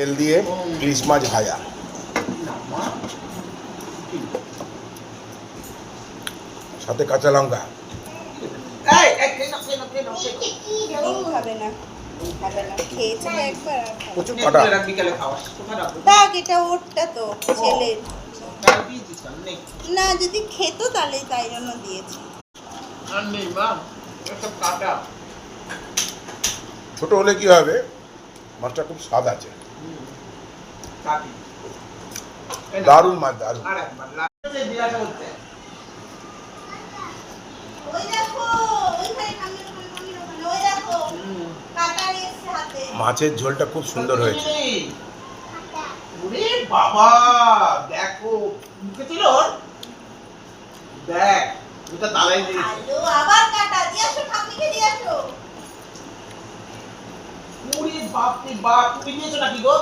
তেল দিয়ে ইলিশ মাছ ভাজা, সাথে কাঁচা লঙ্কা। খাবে না, খাবে না, খেয়েছিল একবার। প্রচুর কাটা। দেখ এটা ওরটা তো ছেলের না, যদি খেত তাহলে তাই জন্য দিয়েছি। ছোট হলে কি হবে, মাছটা খুব স্বাদ আছে, দারুণ মাছ, দারুণ। ওই দেখো, ওইখানে সামনে ওখানে, ওই দেখো কাটা এসছে হাতে। মাছের ঝোলটা খুব সুন্দর হয়েছে। ওরে বাবা, দেখো মুখে ছিল, দেখ ওটা তালাই দিয়েছে। আলো আবার কাটা দিয়ে আসো, ঠাকুরকে দিয়ে আসো। ওরে বাপ রে বাপ, তুমি দিয়েছো নাকি গো?